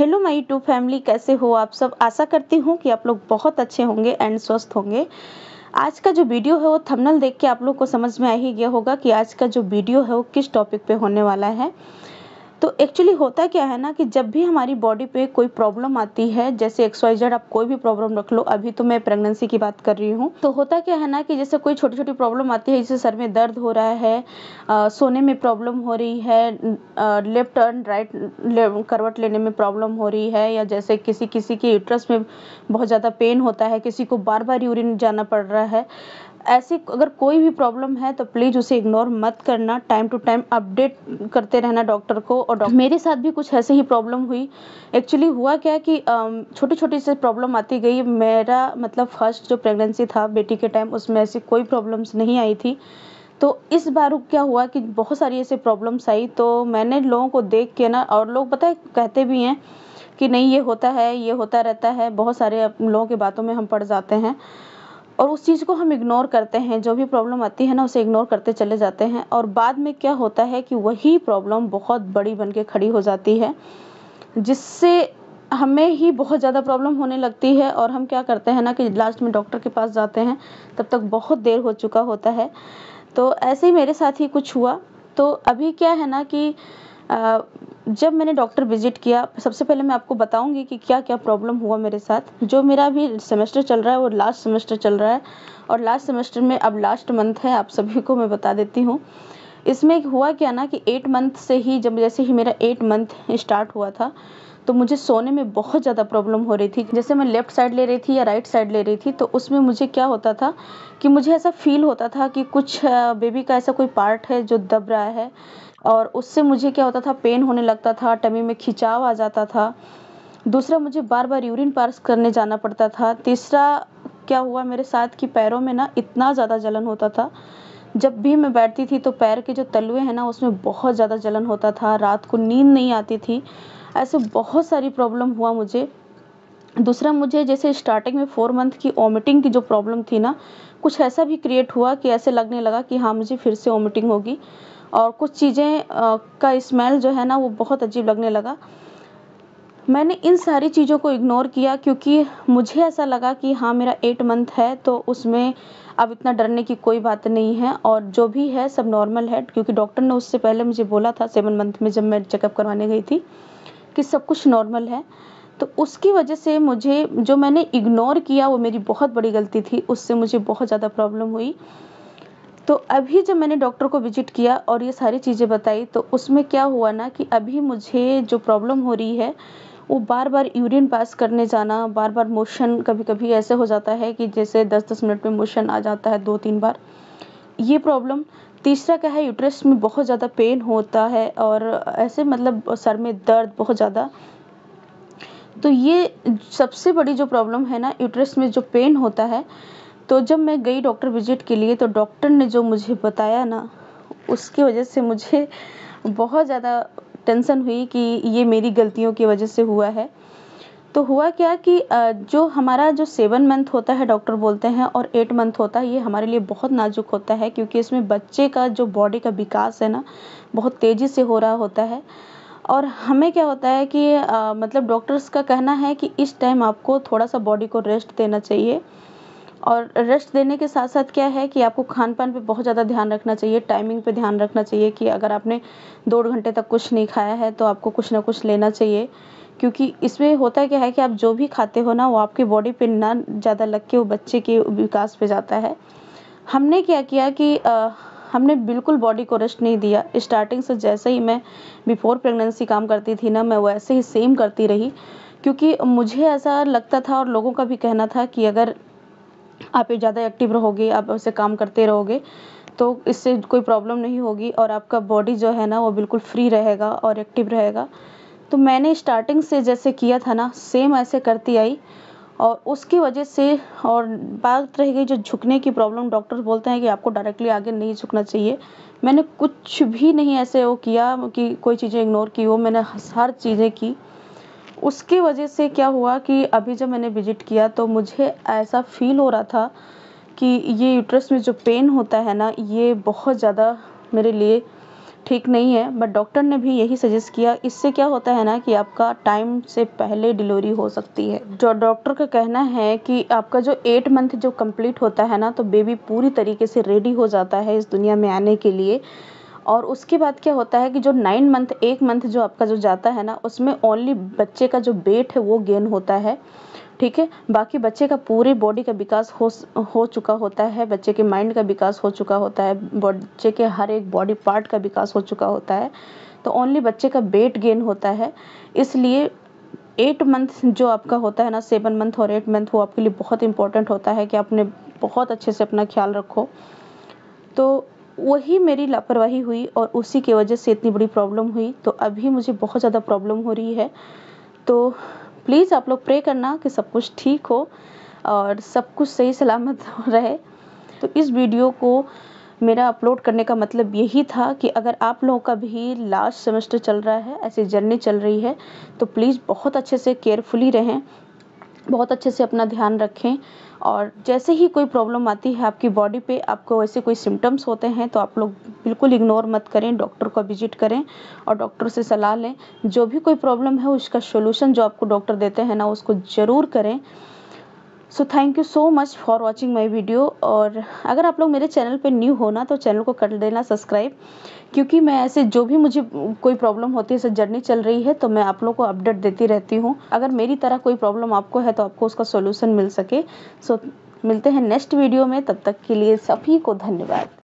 Hello my YouTube family, कैसे हो आप सब। आशा करती हूँ कि आप लोग बहुत अच्छे होंगे एंड स्वस्थ होंगे। आज का जो वीडियो है वो थंबनेल देख के आप लोग को समझ में आ ही गया होगा कि आज का जो वीडियो है वो किस टॉपिक पे होने वाला है। तो एक्चुअली होता क्या है ना कि जब भी हमारी बॉडी पे कोई प्रॉब्लम आती है, जैसे XYZ आप कोई भी प्रॉब्लम रख लो, अभी तो मैं प्रेगनेंसी की बात कर रही हूँ। तो होता क्या है ना कि जैसे कोई छोटी छोटी प्रॉब्लम आती है, जैसे सर में दर्द हो रहा है, सोने में प्रॉब्लम हो रही है, लेफ्ट एंड राइट करवट लेने में प्रॉब्लम हो रही है, या जैसे किसी किसी के यूट्रस में बहुत ज़्यादा पेन होता है, किसी को बार बार यूरिन जाना पड़ रहा है। ऐसी अगर कोई भी प्रॉब्लम है तो प्लीज़ उसे इग्नोर मत करना, टाइम टू टाइम अपडेट करते रहना डॉक्टर को। और मेरे साथ भी कुछ ऐसे ही प्रॉब्लम हुई। एक्चुअली हुआ क्या कि छोटी छोटी सी प्रॉब्लम आती गई। मेरा मतलब फर्स्ट जो प्रेगनेंसी था बेटी के टाइम, उसमें ऐसी कोई प्रॉब्लम्स नहीं आई थी। तो इस बार क्या हुआ कि बहुत सारी ऐसी प्रॉब्लम्स आई, तो मैंने लोगों को देख के ना, और लोग पता है कहते भी हैं कि नहीं ये होता है, ये होता रहता है। बहुत सारे लोगों की बातों में हम पड़ जाते हैं और उस चीज़ को हम इग्नोर करते हैं। जो भी प्रॉब्लम आती है ना उसे इग्नोर करते चले जाते हैं, और बाद में क्या होता है कि वही प्रॉब्लम बहुत बड़ी बन के खड़ी हो जाती है, जिससे हमें ही बहुत ज़्यादा प्रॉब्लम होने लगती है। और हम क्या करते हैं ना कि लास्ट में डॉक्टर के पास जाते हैं, तब तक बहुत देर हो चुका होता है। तो ऐसे ही मेरे साथ ही कुछ हुआ। तो अभी क्या है ना कि जब मैंने डॉक्टर विजिट किया, सबसे पहले मैं आपको बताऊंगी कि क्या क्या प्रॉब्लम हुआ मेरे साथ। जो मेरा अभी सेमेस्टर चल रहा है वो लास्ट सेमेस्टर चल रहा है, और लास्ट सेमेस्टर में अब लास्ट मंथ है, आप सभी को मैं बता देती हूँ। इसमें हुआ क्या ना कि 8 मंथ से ही, जब जैसे ही मेरा 8 मंथ स्टार्ट हुआ था, तो मुझे सोने में बहुत ज़्यादा प्रॉब्लम हो रही थी। जैसे मैं लेफ़्ट साइड ले रही थी या राइट साइड ले रही थी, तो उसमें मुझे क्या होता था कि मुझे ऐसा फ़ील होता था कि कुछ बेबी का ऐसा कोई पार्ट है जो दब रहा है, और उससे मुझे क्या होता था, पेन होने लगता था, टमी में खिंचाव आ जाता था। दूसरा, मुझे बार-बार यूरिन पास करने जाना पड़ता था। तीसरा क्या हुआ मेरे साथ कि पैरों में ना इतना ज़्यादा जलन होता था। जब भी मैं बैठती थी तो पैर के जो तलवे हैं ना उसमें बहुत ज़्यादा जलन होता था, रात को नींद नहीं आती थी। ऐसे बहुत सारी प्रॉब्लम हुआ मुझे। दूसरा, मुझे जैसे स्टार्टिंग में 4 मंथ की वॉमिटिंग की जो प्रॉब्लम थी ना, कुछ ऐसा भी क्रिएट हुआ कि ऐसे लगने लगा कि हाँ, मुझे फिर से वॉमिटिंग होगी, और कुछ चीज़ें का स्मेल जो है ना वो बहुत अजीब लगने लगा। मैंने इन सारी चीज़ों को इग्नोर किया, क्योंकि मुझे ऐसा लगा कि हाँ, मेरा 8 मंथ है तो उसमें अब इतना डरने की कोई बात नहीं है, और जो भी है सब नॉर्मल है। क्योंकि डॉक्टर ने उससे पहले मुझे बोला था 7 मंथ में, जब मैं चेकअप करवाने गई थी, कि सब कुछ नॉर्मल है। तो उसकी वजह से मुझे, जो मैंने इग्नोर किया वो मेरी बहुत बड़ी गलती थी, उससे मुझे बहुत ज़्यादा प्रॉब्लम हुई। तो अभी जब मैंने डॉक्टर को विजिट किया और ये सारी चीज़ें बताई, तो उसमें क्या हुआ ना कि अभी मुझे जो प्रॉब्लम हो रही है वो बार-बार यूरिन पास करने जाना, बार-बार मोशन, कभी-कभी ऐसे हो जाता है कि जैसे 10-10 मिनट में मोशन आ जाता है 2-3 बार, ये प्रॉब्लम। तीसरा क्या है, यूट्रस में बहुत ज़्यादा पेन होता है, और ऐसे मतलब सर में दर्द बहुत ज़्यादा। तो ये सबसे बड़ी जो प्रॉब्लम है ना, यूट्रस में जो पेन होता है। तो जब मैं गई डॉक्टर विजिट के लिए, तो डॉक्टर ने जो मुझे बताया ना, उसकी वजह से मुझे बहुत ज़्यादा टेंशन हुई कि ये मेरी गलतियों की वजह से हुआ है। तो हुआ क्या कि जो हमारा जो 7 मंथ होता है डॉक्टर बोलते हैं, और 8 मंथ होता है, ये हमारे लिए बहुत नाजुक होता है, क्योंकि इसमें बच्चे का जो बॉडी का विकास है ना बहुत तेज़ी से हो रहा होता है। और हमें क्या होता है कि मतलब डॉक्टर्स का कहना है कि इस टाइम आपको थोड़ा-सा बॉडी को रेस्ट देना चाहिए, और रेस्ट देने के साथ-साथ क्या है कि आपको खान-पान पे बहुत ज़्यादा ध्यान रखना चाहिए, टाइमिंग पे ध्यान रखना चाहिए, कि अगर आपने 2 घंटे तक कुछ नहीं खाया है तो आपको कुछ ना कुछ लेना चाहिए। क्योंकि इसमें होता क्या है कि आप जो भी खाते हो ना वो आपकी बॉडी पे ना ज़्यादा लग के वो बच्चे के विकास पे जाता है। हमने क्या किया कि हमने बिल्कुल बॉडी को रेस्ट नहीं दिया। स्टार्टिंग से जैसे ही मैं बिफ़ोर प्रेगनेंसी काम करती थी ना, मैं वैसे ही सेम करती रही, क्योंकि मुझे ऐसा लगता था और लोगों का भी कहना था कि अगर आप ये ज़्यादा एक्टिव रहोगे, आप ऐसे काम करते रहोगे, तो इससे कोई प्रॉब्लम नहीं होगी, और आपका बॉडी जो है ना वो बिल्कुल फ्री रहेगा और एक्टिव रहेगा। तो मैंने स्टार्टिंग से जैसे किया था ना, सेम ऐसे करती आई, और उसकी वजह से। और बात रह गई जो झुकने की प्रॉब्लम, डॉक्टर बोलते हैं कि आपको डायरेक्टली आगे नहीं झुकना चाहिए। मैंने कुछ भी नहीं ऐसे वो किया कि कोई चीज़ें इग्नोर की हो, मैंने हर चीज़ें की। उसकी वजह से क्या हुआ कि अभी जब मैंने विज़िट किया तो मुझे ऐसा फ़ील हो रहा था कि ये यूट्रस में जो पेन होता है ना, ये बहुत ज़्यादा मेरे लिए ठीक नहीं है, बट डॉक्टर ने भी यही सजेस्ट किया। इससे क्या होता है ना कि आपका टाइम से पहले डिलीवरी हो सकती है। जो डॉक्टर का कहना है कि आपका जो 8 मंथ जो कंप्लीट होता है ना, तो बेबी पूरी तरीके से रेडी हो जाता है इस दुनिया में आने के लिए। और उसके बाद क्या होता है कि जो 9 मंथ 1 मंथ जो आपका जो जाता है ना, उसमें ओनली बच्चे का जो वेट है वो गेन होता है, ठीक है। बाकी बच्चे का पूरी बॉडी का विकास हो चुका होता है, बच्चे के माइंड का विकास हो चुका होता है, बच्चे के हर एक बॉडी पार्ट का विकास हो चुका होता है। तो ओनली बच्चे का वेट गेन होता है। इसलिए 8 मंथ जो आपका होता है ना, 7 मंथ और 8 मंथ, वो आपके लिए बहुत इंपॉर्टेंट होता है कि आपने बहुत अच्छे से अपना ख्याल रखो। तो वही मेरी लापरवाही हुई और उसी की वजह से इतनी बड़ी प्रॉब्लम हुई। तो अभी मुझे बहुत ज़्यादा प्रॉब्लम हो रही है। तो प्लीज़ आप लोग प्रे करना कि सब कुछ ठीक हो और सब कुछ सही सलामत रहे। तो इस वीडियो को मेरा अपलोड करने का मतलब यही था कि अगर आप लोगों का भी लास्ट सेमेस्टर चल रहा है, ऐसी जर्नी चल रही है, तो प्लीज़ बहुत अच्छे से केयरफुली रहें, बहुत अच्छे से अपना ध्यान रखें। और जैसे ही कोई प्रॉब्लम आती है आपकी बॉडी पे, आपको ऐसे कोई सिम्टम्स होते हैं, तो आप लोग बिल्कुल इग्नोर मत करें, डॉक्टर को विजिट करें और डॉक्टर से सलाह लें। जो भी कोई प्रॉब्लम है उसका सॉल्यूशन जो आपको डॉक्टर देते हैं ना, उसको ज़रूर करें। So thank you so much for watching my video. और अगर आप लोग मेरे चैनल पे न्यू हो ना, तो चैनल को कर देना सब्सक्राइब, क्योंकि मैं ऐसे जो भी मुझे कोई प्रॉब्लम होती है, जैसे जर्नी चल रही है, तो मैं आप लोग को अपडेट देती रहती हूँ। अगर मेरी तरह कोई प्रॉब्लम आपको है तो आपको उसका सॉल्यूशन मिल सके। सो मिलते हैं नेक्स्ट वीडियो में, तब तक के लिए सभी को धन्यवाद।